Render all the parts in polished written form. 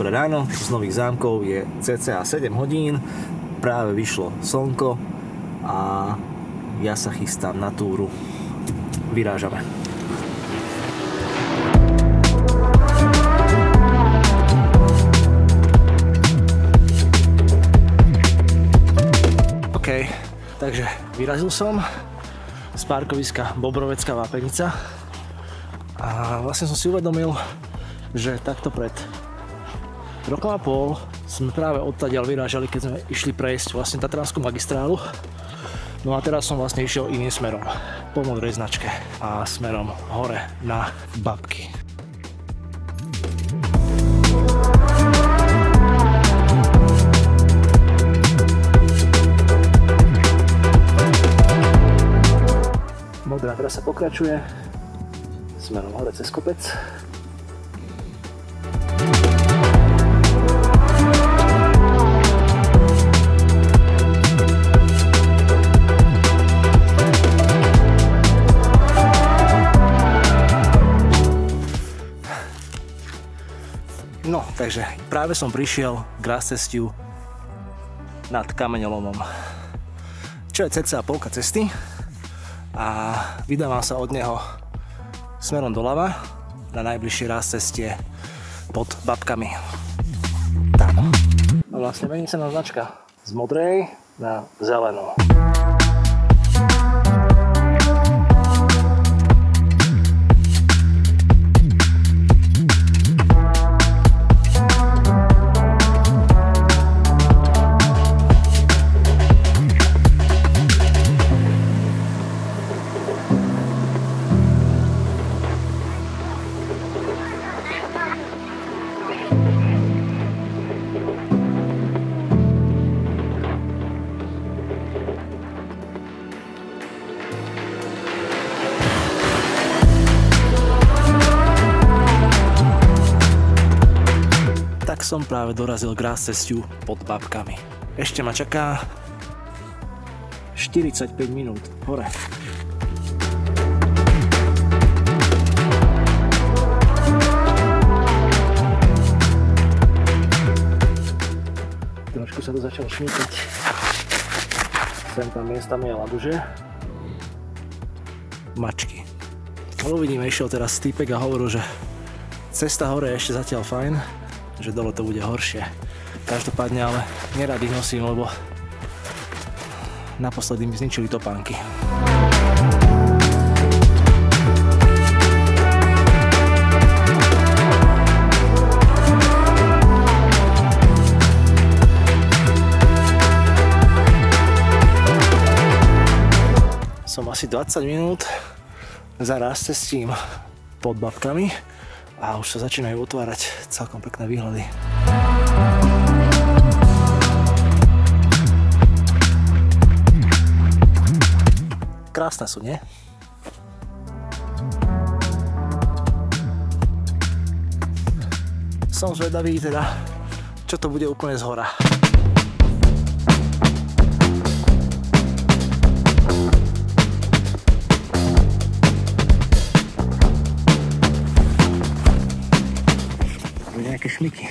Dobré ráno, z Nových Zámkov je cca 7 hodín, práve vyšlo slnko a ja sa chystám na túru. Vyrážame. OK, takže vyrazil som z parkoviska Bobrovecká Vápenica a vlastne som si uvedomil, že takto pred rokom a pol sme práve odtiaľ vyrážali, keď sme išli prejsť vlastne Tatranskú magistrálu. No a teraz som vlastne išiel iným smerom, po modrej značke a smerom hore na Babky. Modrá trasa pokračuje smerom hore cez kopec. No, takže práve som prišiel k rázcestiu nad Kameňolomom, čo je cca polka cesty a vydávam sa od neho smerom doľava na najbližšie rázcestie pod Babkami. Tam. A vlastne mení sa nám značka z modrej na zelenú. Tak som práve dorazil k rázcestiu pod Babkami. Ešte ma čaká 45 minút hore. Trošku sa to začalo šmýkať. Sem tam miestami je labuže. Mačky. Ale uvidíme, išiel teraz týpek a hovoril, že cesta hore je ešte zatiaľ fajn, že dole to bude horšie. Každopádne ale nerad ich nosím, lebo naposledy mi zničili topánky. Som asi 20 minút za rázcestím pod Babkami a už sa začínajú otvárať celkom pekné výhľady. Krásne sú, nie? Som zvedavý teda, čo to bude úplne zhora. Nejaké šmiky.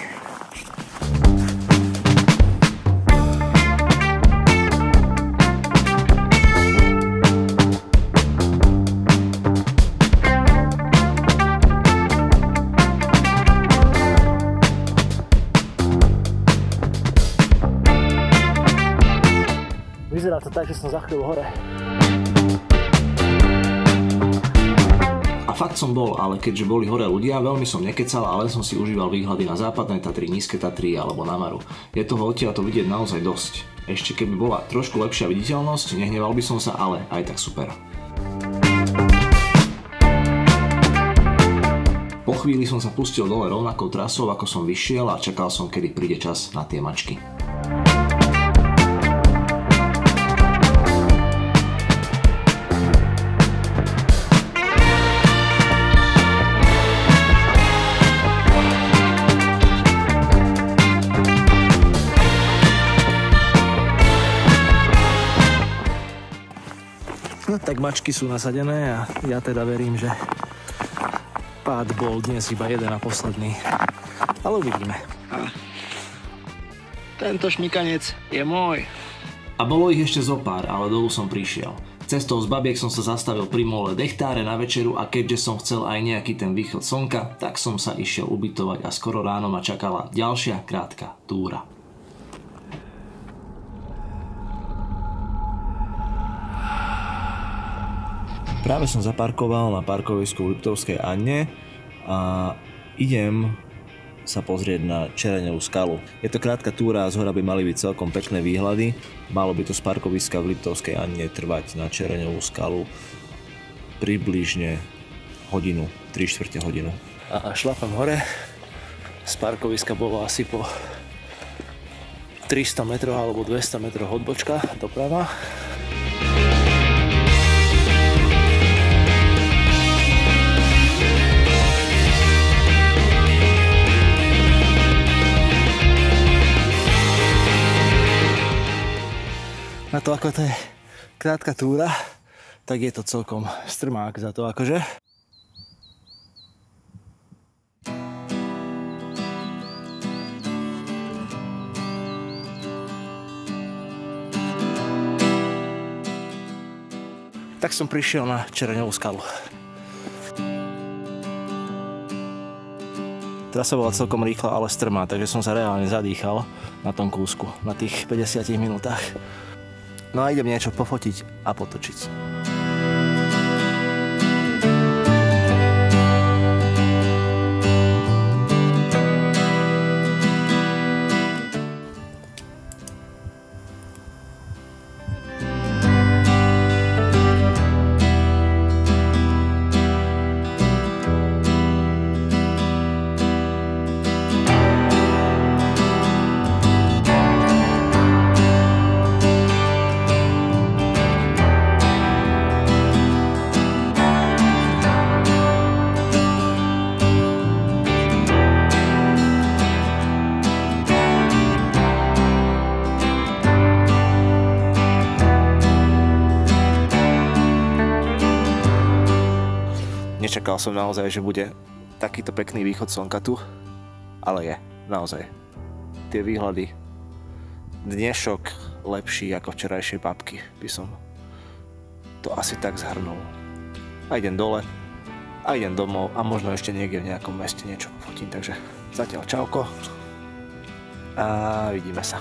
Vyzerá to tak, že som za chvíľu hore. Fakt som bol, ale keďže boli hore ľudia, veľmi som nekecal, ale som si užíval výhľady na západné Tatry, nízke Tatry alebo na Maru. Je toho odtiaľ to vidieť naozaj dosť. Ešte keby bola trošku lepšia viditeľnosť, nehneval by som sa, ale aj tak super. Po chvíli som sa pustil dole rovnakou trasou, ako som vyšiel a čakal som, kedy príde čas na tie mačky. No tak mačky sú nasadené a ja teda verím, že pád bol dnes iba jeden a posledný. Ale uvidíme. A tento šmikanec je môj. A bolo ich ešte zo pár, ale dolu som prišiel. Cestou z Babiek som sa zastavil pri mole Dechtáre na večeru a keďže som chcel aj nejaký ten východ slnka, tak som sa išiel ubytovať a skoro ráno ma čakala ďalšia krátka túra. Práve som zaparkoval na parkovisku v Liptovskej Anne a idem sa pozrieť na Čereňovú skalu. Je to krátka túra a zhora by mali byť celkom pekné výhľady. Malo by to z parkoviska v Liptovskej Anne trvať na Čereňovú skalu približne hodinu, 3/4 hodinu. A šlapem hore. Z parkoviska bolo asi po 300 metrov alebo 200 metrov odbočka doprava. Na to, ako to je krátka túra, tak je to celkom strmák za to akože. Tak som prišiel na Čereňovú skalu. Trasa bola celkom rýchla, ale strmá, takže som sa reálne zadýchal na tom kúsku, na tých 50 minútach. No a idem niečo pofotiť a potočiť. Nečakal som naozaj, že bude takýto pekný východ slnka tu, ale je, naozaj. Tie výhľady, dnešok lepší ako včerajšie Babky, by som to asi tak zhrnul. A idem dole, a idem domov a možno ešte niekde v nejakom meste niečo pofotím, takže zatiaľ čauko a vidíme sa.